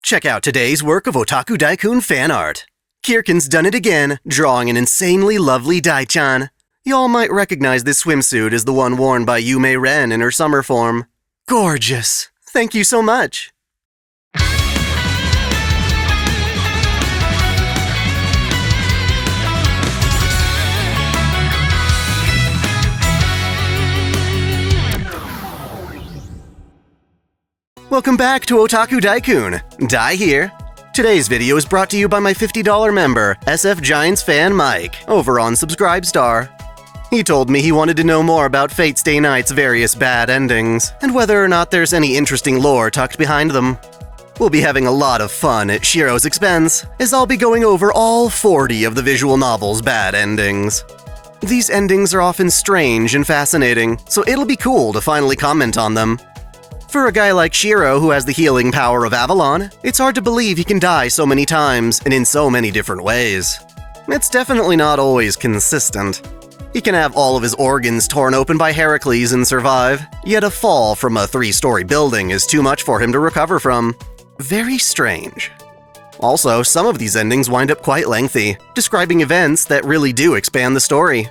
Check out today's work of OtakuDaiKun fan art. Kirkin's done it again, drawing an insanely lovely Dai-chan. Y'all might recognize this swimsuit as the one worn by Yume Ren in her summer form. Gorgeous! Thank you so much! Welcome back to OtakuDaiKun. Dai here. Today's video is brought to you by my $50 member, SF Giants fan Mike, over on Subscribestar. He told me he wanted to know more about Fate Stay Night's various bad endings, and whether or not there's any interesting lore tucked behind them. We'll be having a lot of fun at Shiro's expense, as I'll be going over all 40 of the visual novel's bad endings. These endings are often strange and fascinating, so it'll be cool to finally comment on them. For a guy like Shiro who has the healing power of Avalon, it's hard to believe he can die so many times and in so many different ways. It's definitely not always consistent. He can have all of his organs torn open by Heracles and survive, yet a fall from a 3-story building is too much for him to recover from. Very strange. Also, some of these endings wind up quite lengthy, describing events that really do expand the story.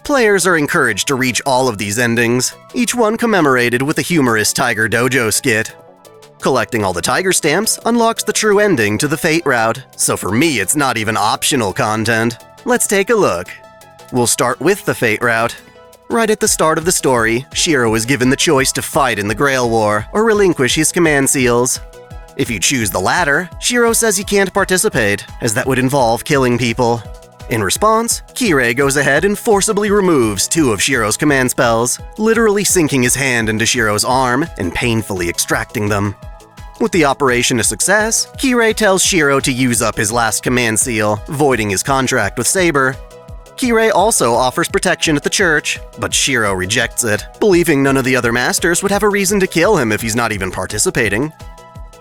Players are encouraged to reach all of these endings, each one commemorated with a humorous Tiger Dojo skit. Collecting all the Tiger stamps unlocks the true ending to the Fate route, so for me it's not even optional content. Let's take a look. We'll start with the Fate route. Right at the start of the story, Shiro is given the choice to fight in the Grail War or relinquish his command seals. If you choose the latter, Shiro says he can't participate, as that would involve killing people. In response, Kirei goes ahead and forcibly removes 2 of Shiro's command spells, literally sinking his hand into Shiro's arm and painfully extracting them. With the operation a success, Kirei tells Shiro to use up his last command seal, voiding his contract with Saber. Kirei also offers protection at the church, but Shiro rejects it, believing none of the other masters would have a reason to kill him if he's not even participating.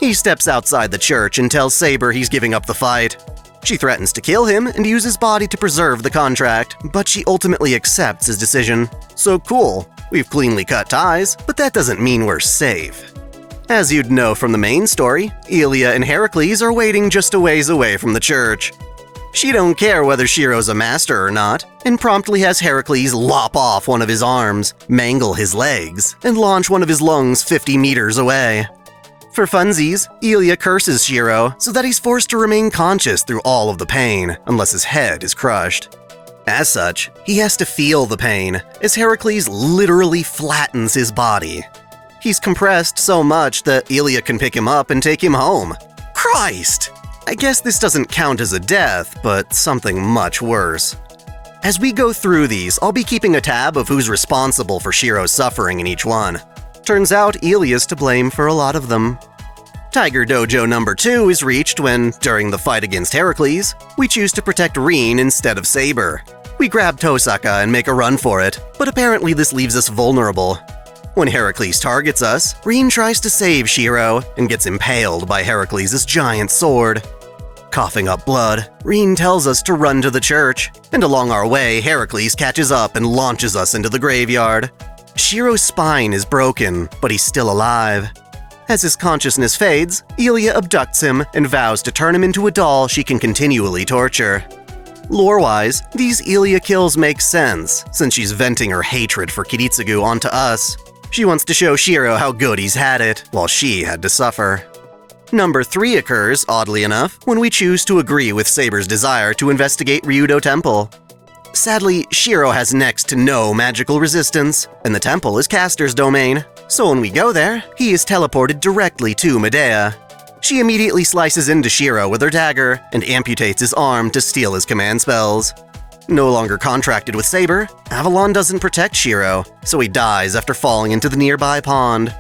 He steps outside the church and tells Saber he's giving up the fight. She threatens to kill him and use his body to preserve the contract, but she ultimately accepts his decision. So cool, we've cleanly cut ties, but that doesn't mean we're safe. As you'd know from the main story, Ilya and Heracles are waiting just a ways away from the church. She don't care whether Shiro's a master or not, and promptly has Heracles lop off one of his arms, mangle his legs, and launch one of his lungs 50 meters away. For funsies, Ilya curses Shiro so that he's forced to remain conscious through all of the pain, unless his head is crushed. As such, he has to feel the pain, as Heracles literally flattens his body. He's compressed so much that Ilya can pick him up and take him home. Christ! I guess this doesn't count as a death, but something much worse. As we go through these, I'll be keeping a tab of who's responsible for Shiro's suffering in each one. Turns out Ilya's to blame for a lot of them. Tiger Dojo number 2 is reached when, during the fight against Heracles, we choose to protect Rin instead of Saber. We grab Tosaka and make a run for it, but apparently this leaves us vulnerable. When Heracles targets us, Rin tries to save Shiro and gets impaled by Heracles' giant sword. Coughing up blood, Rin tells us to run to the church, and along our way Heracles catches up and launches us into the graveyard. Shiro's spine is broken, but he's still alive. As his consciousness fades, Ilya abducts him and vows to turn him into a doll she can continually torture. Lore-wise, these Ilya kills make sense, since she's venting her hatred for Kiritsugu onto us. She wants to show Shiro how good he's had it, while she had to suffer. Number 3 occurs, oddly enough, when we choose to agree with Saber's desire to investigate Ryudo Temple. Sadly, Shiro has next to no magical resistance, and the temple is Caster's domain. So when we go there, he is teleported directly to Medea. She immediately slices into Shiro with her dagger and amputates his arm to steal his command spells. No longer contracted with Saber, Avalon doesn't protect Shiro, so he dies after falling into the nearby pond.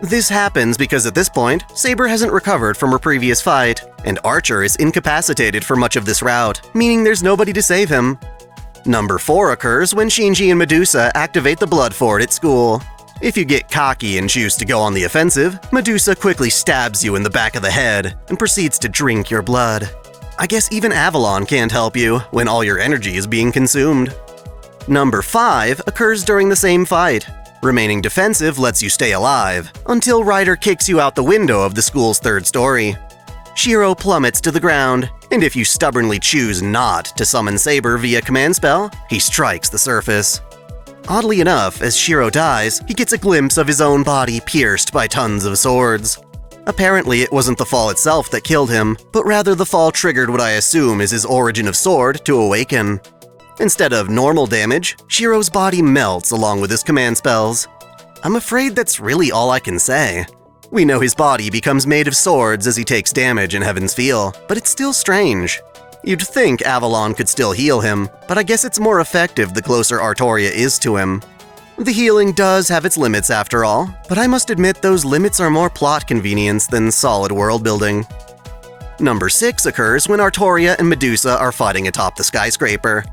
This happens because at this point, Saber hasn't recovered from her previous fight, and Archer is incapacitated for much of this route, meaning there's nobody to save him. Number 4 occurs when Shinji and Medusa activate the Blood Fort at school. If you get cocky and choose to go on the offensive, Medusa quickly stabs you in the back of the head and proceeds to drink your blood. I guess even Avalon can't help you when all your energy is being consumed. Number 5 occurs during the same fight. Remaining defensive lets you stay alive, until Ryder kicks you out the window of the school's 3rd story. Shiro plummets to the ground, and if you stubbornly choose not to summon Saber via command spell, he strikes the surface. Oddly enough, as Shiro dies, he gets a glimpse of his own body pierced by tons of swords. Apparently, it wasn't the fall itself that killed him, but rather the fall triggered what I assume is his origin of sword to awaken. Instead of normal damage, Shiro's body melts along with his command spells. I'm afraid that's really all I can say. We know his body becomes made of swords as he takes damage in Heaven's Feel, but it's still strange. You'd think Avalon could still heal him, but I guess it's more effective the closer Artoria is to him. The healing does have its limits after all, but I must admit those limits are more plot convenience than solid world building. Number 6 occurs when Artoria and Medusa are fighting atop the skyscraper.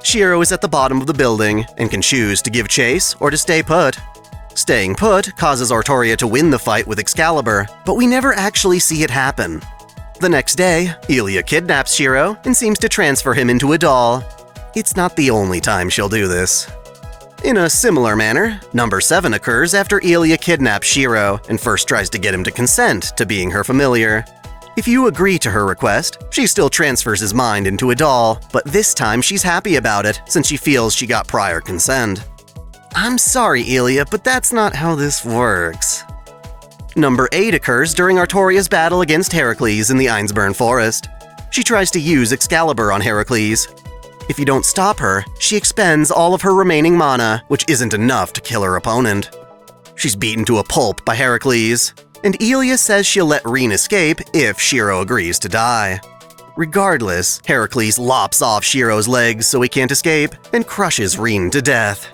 Shiro is at the bottom of the building and can choose to give chase or to stay put. Staying put causes Artoria to win the fight with Excalibur, but we never actually see it happen. The next day, Emiya kidnaps Shiro and seems to transfer him into a doll. It's not the only time she'll do this. In a similar manner, number 7 occurs after Emiya kidnaps Shiro and first tries to get him to consent to being her familiar. If you agree to her request, she still transfers his mind into a doll, but this time she's happy about it since she feels she got prior consent. I'm sorry, Emiya, but that's not how this works. Number 8 occurs during Artoria's battle against Heracles in the Ainsburn Forest. She tries to use Excalibur on Heracles. If you don't stop her, she expends all of her remaining mana, which isn't enough to kill her opponent. She's beaten to a pulp by Heracles, and Emiya says she'll let Rin escape if Shiro agrees to die. Regardless, Heracles lops off Shiro's legs so he can't escape and crushes Rin to death.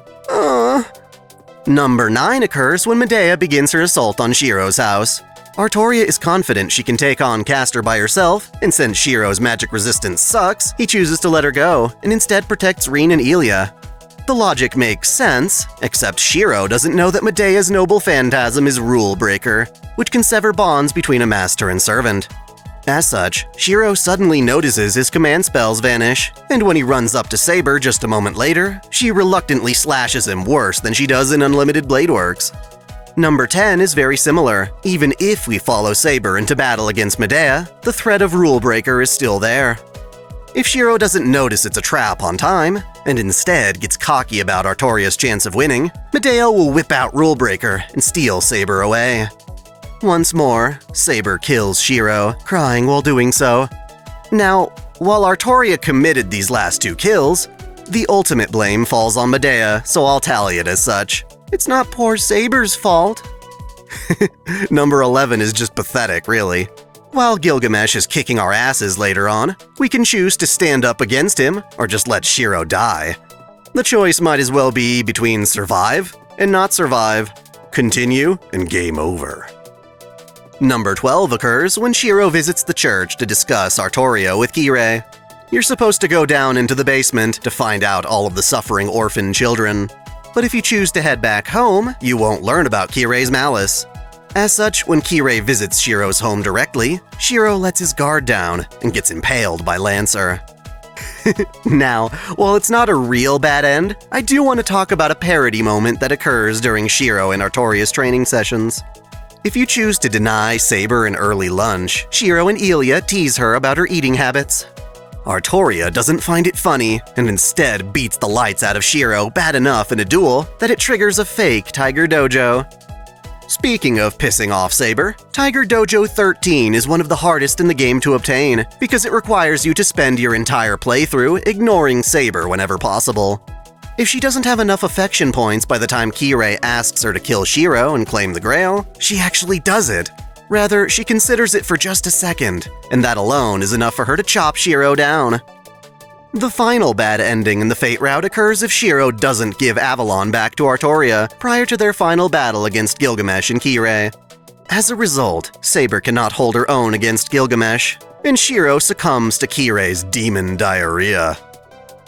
Number 9 occurs when Medea begins her assault on Shiro's house. Artoria is confident she can take on Castor by herself, and since Shiro's magic resistance sucks, he chooses to let her go and instead protects Rin and Emiya. The logic makes sense, except Shiro doesn't know that Medea's noble phantasm is Rule Breaker, which can sever bonds between a master and servant. As such, Shiro suddenly notices his command spells vanish, and when he runs up to Saber just a moment later, she reluctantly slashes him worse than she does in Unlimited Blade Works. Number 10 is very similar. Even if we follow Saber into battle against Medea, the threat of Rule Breaker is still there. If Shiro doesn't notice it's a trap on time, and instead gets cocky about Artoria's chance of winning, Medea will whip out Rule Breaker and steal Saber away. Once more, Saber kills Shiro, crying while doing so. Now, while Artoria committed these last 2 kills, the ultimate blame falls on Medea, so I'll tally it as such. It's not poor Saber's fault. Number 11 is just pathetic, really. While Gilgamesh is kicking our asses later on, we can choose to stand up against him or just let Shiro die. The choice might as well be between survive and not survive, continue and game over. Number 12 occurs when Shiro visits the church to discuss Artoria with Kirei. You're supposed to go down into the basement to find out all of the suffering orphan children. But if you choose to head back home, you won't learn about Kirei's malice. As such, when Kirei visits Shiro's home directly, Shiro lets his guard down and gets impaled by Lancer. Now, while it's not a real bad end, I do want to talk about a parody moment that occurs during Shiro and Artoria's training sessions. If you choose to deny Saber an early lunch, Shiro and Emiya tease her about her eating habits. Artoria doesn't find it funny and instead beats the lights out of Shiro bad enough in a duel that it triggers a fake Tiger Dojo. Speaking of pissing off Saber, Tiger Dojo 13 is one of the hardest in the game to obtain because it requires you to spend your entire playthrough ignoring Saber whenever possible. If she doesn't have enough affection points by the time Kirei asks her to kill Shiro and claim the Grail, she actually does it. Rather, she considers it for just a second, and that alone is enough for her to chop Shiro down. The final bad ending in the Fate route occurs if Shiro doesn't give Avalon back to Artoria prior to their final battle against Gilgamesh and Kirei. As a result, Saber cannot hold her own against Gilgamesh, and Shiro succumbs to Kirei's demon diarrhea.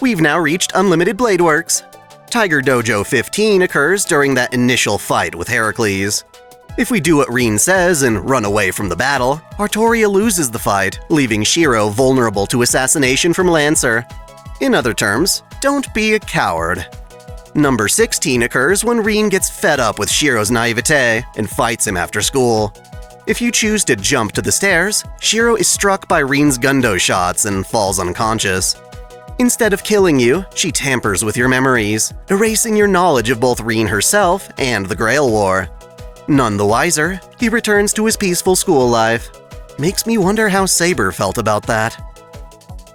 We've now reached Unlimited Blade Works. Tiger Dojo 15 occurs during that initial fight with Heracles. If we do what Rin says and run away from the battle, Artoria loses the fight, leaving Shiro vulnerable to assassination from Lancer. In other terms, don't be a coward. Number 16 occurs when Rin gets fed up with Shiro's naivete and fights him after school. If you choose to jump to the stairs, Shiro is struck by Rin's Gundo shots and falls unconscious. Instead of killing you, she tampers with your memories, erasing your knowledge of both Rin herself and the Grail War. None the wiser, he returns to his peaceful school life. Makes me wonder how Saber felt about that.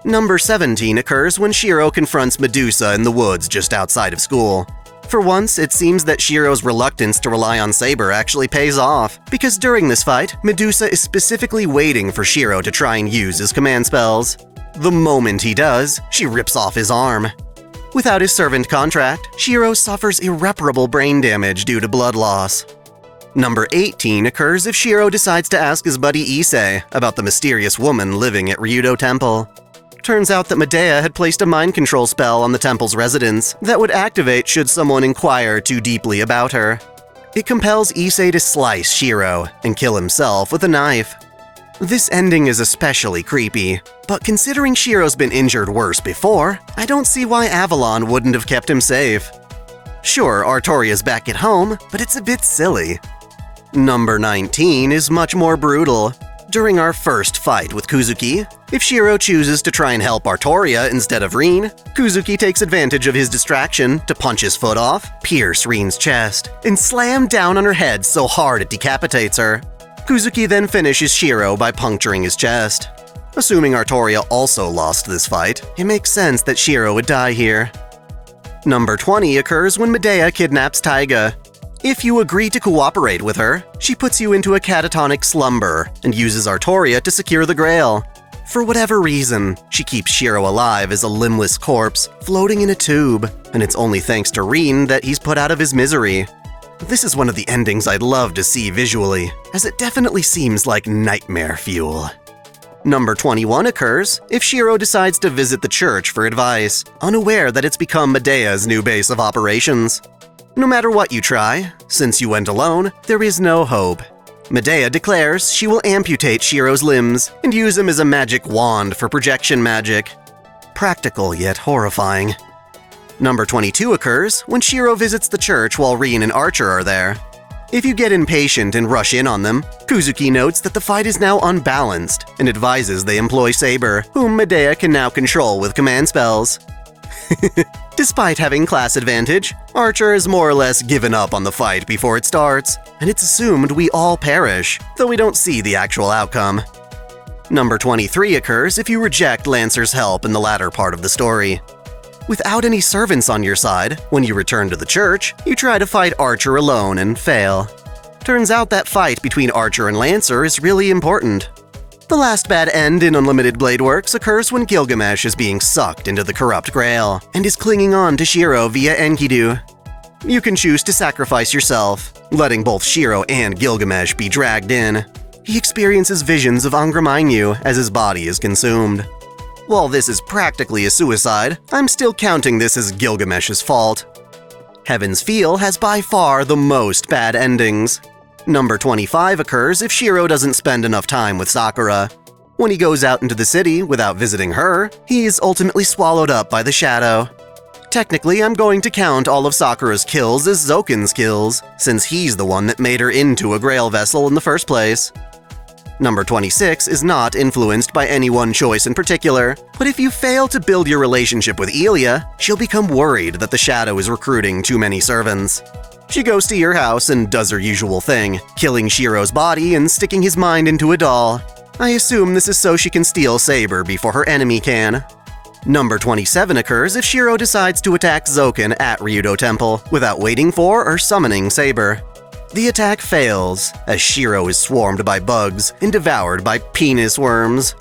Number 17 occurs when Shiro confronts Medusa in the woods just outside of school. For once, it seems that Shiro's reluctance to rely on Saber actually pays off, because during this fight, Medusa is specifically waiting for Shiro to try and use his command spells. The moment he does, she rips off his arm. Without his servant contract, Shiro suffers irreparable brain damage due to blood loss. Number 18 occurs if Shiro decides to ask his buddy Issei about the mysterious woman living at Ryudo Temple. Turns out that Medea had placed a mind control spell on the temple's residents that would activate should someone inquire too deeply about her. It compels Issei to slice Shiro and kill himself with a knife. This ending is especially creepy, but considering Shiro's been injured worse before, I don't see why Avalon wouldn't have kept him safe. Sure, Artoria's back at home, but it's a bit silly. Number 19 is much more brutal. During our first fight with Kuzuki, if Shiro chooses to try and help Artoria instead of Rin, Kuzuki takes advantage of his distraction to punch his foot off, pierce Rin's chest, and slam down on her head so hard it decapitates her. Kuzuki then finishes Shiro by puncturing his chest. Assuming Artoria also lost this fight, it makes sense that Shiro would die here. Number 20 occurs when Medea kidnaps Taiga. If you agree to cooperate with her, she puts you into a catatonic slumber and uses Artoria to secure the Grail. For whatever reason, she keeps Shiro alive as a limbless corpse, floating in a tube, and it's only thanks to Rin that he's put out of his misery. This is one of the endings I'd love to see visually, as it definitely seems like nightmare fuel. Number 21 occurs if Shiro decides to visit the church for advice, unaware that it's become Medea's new base of operations. No matter what you try, since you went alone, there is no hope. Medea declares she will amputate Shiro's limbs and use him as a magic wand for projection magic. Practical yet horrifying. Number 22 occurs when Shiro visits the church while Rin and Archer are there. If you get impatient and rush in on them, Kuzuki notes that the fight is now unbalanced and advises they employ Saber, whom Medea can now control with command spells. Despite having class advantage, Archer has more or less given up on the fight before it starts, and it's assumed we all perish, though we don't see the actual outcome. Number 23 occurs if you reject Lancer's help in the latter part of the story. Without any servants on your side, when you return to the church, you try to fight Archer alone and fail. Turns out that fight between Archer and Lancer is really important. The last bad end in Unlimited Blade Works occurs when Gilgamesh is being sucked into the corrupt Grail and is clinging on to Shiro via Enkidu. You can choose to sacrifice yourself, letting both Shiro and Gilgamesh be dragged in. He experiences visions of Angra Mainyu as his body is consumed. While this is practically a suicide, I'm still counting this as Gilgamesh's fault. Heaven's Feel has by far the most bad endings. Number 25 occurs if Shiro doesn't spend enough time with Sakura. When he goes out into the city without visiting her, he is ultimately swallowed up by the shadow. Technically, I'm going to count all of Sakura's kills as Zokin's kills, since he's the one that made her into a Grail vessel in the first place. Number 26 is not influenced by any one choice in particular, but if you fail to build your relationship with Elia, she'll become worried that the Shadow is recruiting too many servants. She goes to your house and does her usual thing, killing Shiro's body and sticking his mind into a doll. I assume this is so she can steal Saber before her enemy can. Number 27 occurs if Shiro decides to attack Zokin at Ryudo Temple without waiting for or summoning Saber. The attack fails, as Shiro is swarmed by bugs and devoured by penis worms.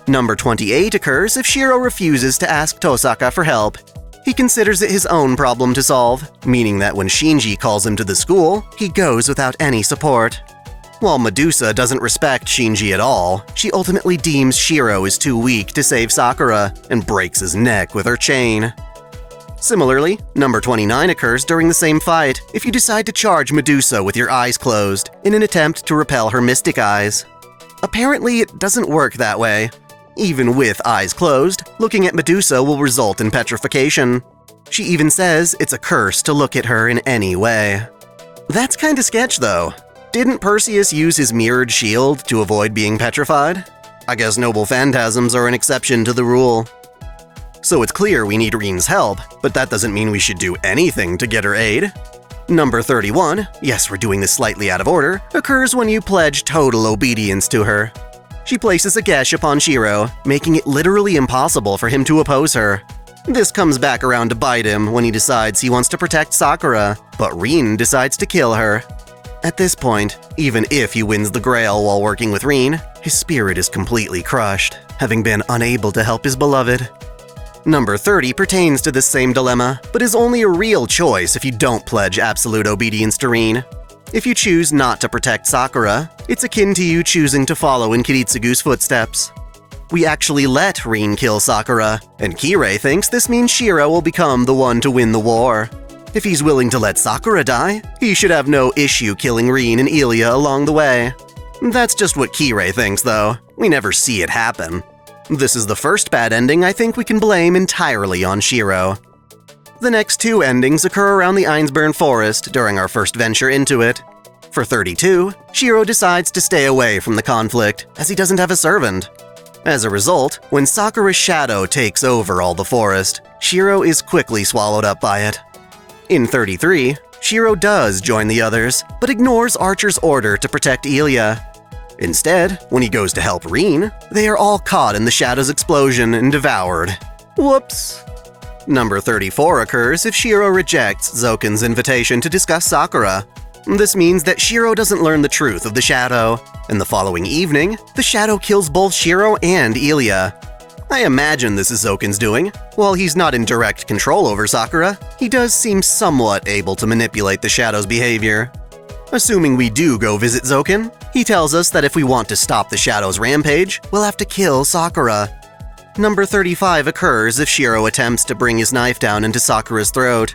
Number 28 occurs if Shiro refuses to ask Tosaka for help. He considers it his own problem to solve, meaning that when Shinji calls him to the school, he goes without any support. While Medusa doesn't respect Shinji at all, she ultimately deems Shiro is too weak to save Sakura and breaks his neck with her chain. Similarly, number 29 occurs during the same fight if you decide to charge Medusa with your eyes closed in an attempt to repel her mystic eyes. Apparently, it doesn't work that way. Even with eyes closed, looking at Medusa will result in petrification. She even says it's a curse to look at her in any way. That's kinda sketch though. Didn't Perseus use his mirrored shield to avoid being petrified? I guess noble phantasms are an exception to the rule. So it's clear we need Rin's help, but that doesn't mean we should do anything to get her aid. Number 31, yes, we're doing this slightly out of order, occurs when you pledge total obedience to her. She places a gesh upon Shiro, making it literally impossible for him to oppose her. This comes back around to bite him when he decides he wants to protect Sakura, but Rin decides to kill her. At this point, even if he wins the Grail while working with Rin, his spirit is completely crushed, having been unable to help his beloved. Number 30 pertains to this same dilemma, but is only a real choice if you don't pledge absolute obedience to Rin. If you choose not to protect Sakura, it's akin to you choosing to follow in Kiritsugu's footsteps. We actually let Rin kill Sakura, and Kirei thinks this means Shiro will become the one to win the war. If he's willing to let Sakura die, he should have no issue killing Rin and Emiya along the way. That's just what Kirei thinks, though. We never see it happen. This is the first bad ending I think we can blame entirely on Shiro. The next two endings occur around the Ainsburn Forest during our first venture into it. For 32, Shiro decides to stay away from the conflict, as he doesn't have a servant. As a result, when Sakura's shadow takes over all the forest, Shiro is quickly swallowed up by it. In 33, Shiro does join the others, but ignores Archer's order to protect Emiya. Instead, when he goes to help Rin, they are all caught in the shadow's explosion and devoured. Whoops! Number 34 occurs if Shiro rejects Zokin's invitation to discuss Sakura. This means that Shiro doesn't learn the truth of the shadow, and the following evening, the shadow kills both Shiro and Emiya. I imagine this is Zokin's doing. While he's not in direct control over Sakura, he does seem somewhat able to manipulate the shadow's behavior. Assuming we do go visit Zokin, he tells us that if we want to stop the shadow's rampage, we'll have to kill Sakura. Number 35 occurs if Shiro attempts to bring his knife down into Sakura's throat.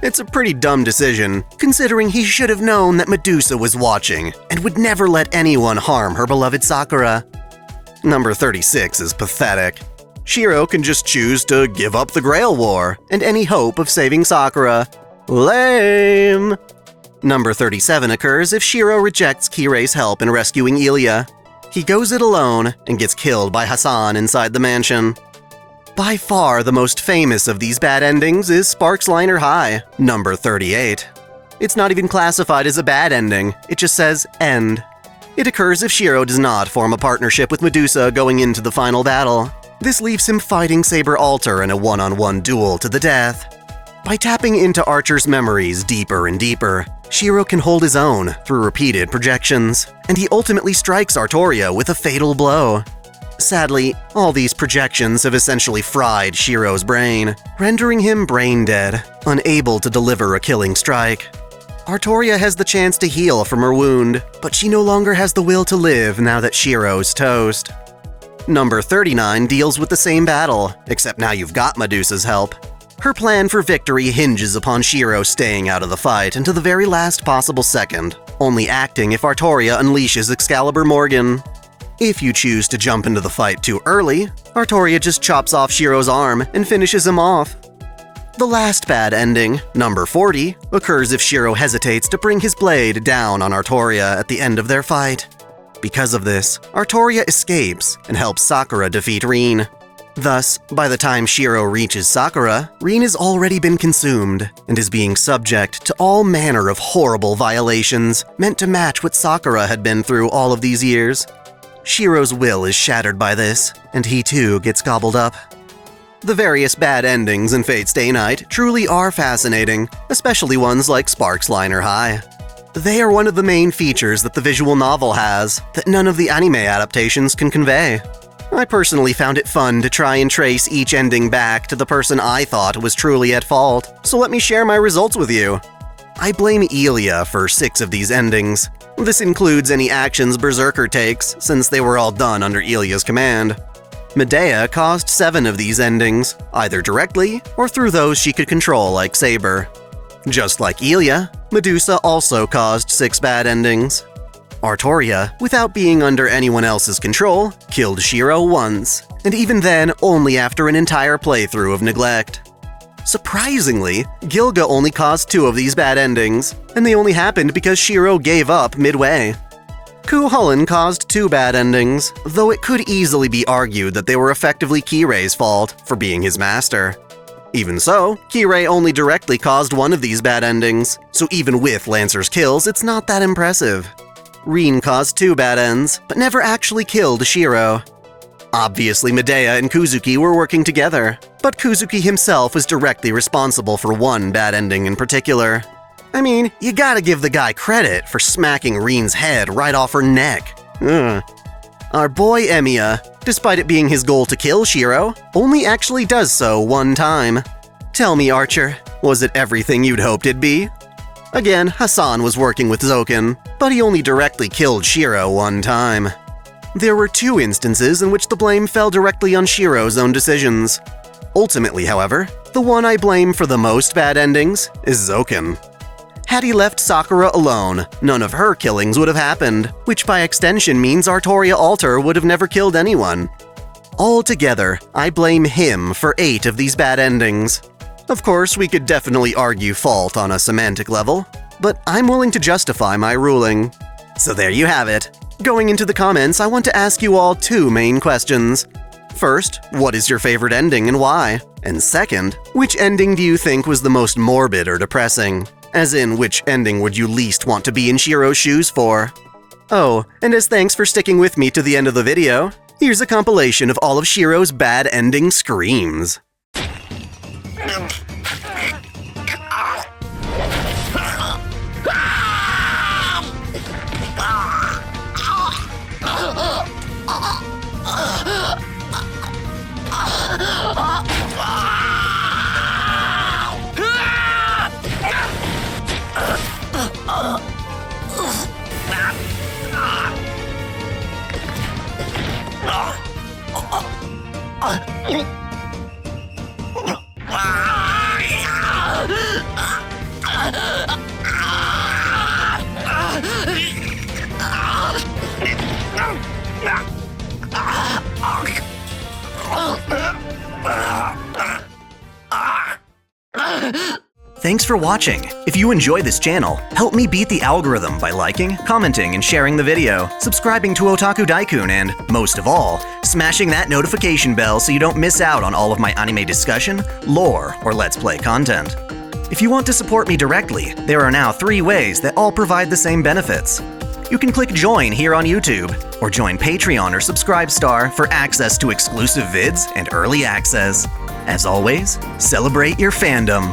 It's a pretty dumb decision, considering he should have known that Medusa was watching and would never let anyone harm her beloved Sakura. Number 36 is pathetic. Shiro can just choose to give up the Grail War and any hope of saving Sakura. Lame! Number 37 occurs if Shiro rejects Kirei's help in rescuing Emiya. He goes it alone and gets killed by Hassan inside the mansion. By far the most famous of these bad endings is Sparks Liner High, number 38. It's not even classified as a bad ending, it just says end. It occurs if Shiro does not form a partnership with Medusa going into the final battle. This leaves him fighting Saber Alter in a one-on-one duel to the death. By tapping into Archer's memories deeper and deeper, Shiro can hold his own through repeated projections, and he ultimately strikes Artoria with a fatal blow. Sadly, all these projections have essentially fried Shiro's brain, rendering him brain dead, unable to deliver a killing strike. Artoria has the chance to heal from her wound, but she no longer has the will to live now that Shiro's toast. Number 39 deals with the same battle, except now you've got Medusa's help. Her plan for victory hinges upon Shiro staying out of the fight until the very last possible second, only acting if Artoria unleashes Excalibur Morgan. If you choose to jump into the fight too early, Artoria just chops off Shiro's arm and finishes him off. The last bad ending, number 40, occurs if Shiro hesitates to bring his blade down on Artoria at the end of their fight. Because of this, Artoria escapes and helps Sakura defeat Rin. Thus, by the time Shiro reaches Sakura, Rin has already been consumed and is being subject to all manner of horrible violations meant to match what Sakura had been through all of these years. Shiro's will is shattered by this, and he too gets gobbled up. The various bad endings in Fate Stay Night truly are fascinating, especially ones like Sparks Liner High. They are one of the main features that the visual novel has that none of the anime adaptations can convey. I personally found it fun to try and trace each ending back to the person I thought was truly at fault, so let me share my results with you. I blame Emiya for 6 of these endings. This includes any actions Berserker takes, since they were all done under Emiya's command. Medea caused 7 of these endings, either directly or through those she could control like Saber. Just like Emiya, Medusa also caused 6 bad endings. Artoria, without being under anyone else's control, killed Shiro once, and even then only after an entire playthrough of neglect. Surprisingly, Gilga only caused 2 of these bad endings, and they only happened because Shiro gave up midway. Kuhulin caused 2 bad endings, though it could easily be argued that they were effectively Kirei's fault for being his master. Even so, Kirei only directly caused 1 of these bad endings, so even with Lancer's kills, it's not that impressive. Rin caused 2 bad ends, but never actually killed Shiro. Obviously, Medea and Kuzuki were working together, but Kuzuki himself was directly responsible for 1 bad ending in particular. I mean, you gotta give the guy credit for smacking Rin's head right off her neck. Our boy Emiya, despite it being his goal to kill Shiro, only actually does so 1 time. Tell me, Archer, was it everything you'd hoped it'd be? Again, Hassan was working with Zokin, but he only directly killed Shiro 1 time. There were 2 instances in which the blame fell directly on Shiro's own decisions. Ultimately, however, the one I blame for the most bad endings is Zokin. Had he left Sakura alone, none of her killings would have happened, which by extension means Artoria Alter would have never killed anyone. Altogether, I blame him for 8 of these bad endings. Of course, we could definitely argue fault on a semantic level, but I'm willing to justify my ruling. So there you have it. Going into the comments, I want to ask you all 2 main questions. First, what is your favorite ending and why? And second, which ending do you think was the most morbid or depressing? As in, which ending would you least want to be in Shiro's shoes for? Oh, and as thanks for sticking with me to the end of the video, here's a compilation of all of Shiro's bad ending screams. Thanks for watching. If you enjoy this channel, help me beat the algorithm by liking, commenting, and sharing the video, subscribing to OtakuDaiKun, and, most of all, smashing that notification bell so you don't miss out on all of my anime discussion, lore, or Let's Play content. If you want to support me directly, there are now 3 ways that all provide the same benefits. You can click Join here on YouTube, or join Patreon or Subscribestar for access to exclusive vids and early access. As always, celebrate your fandom.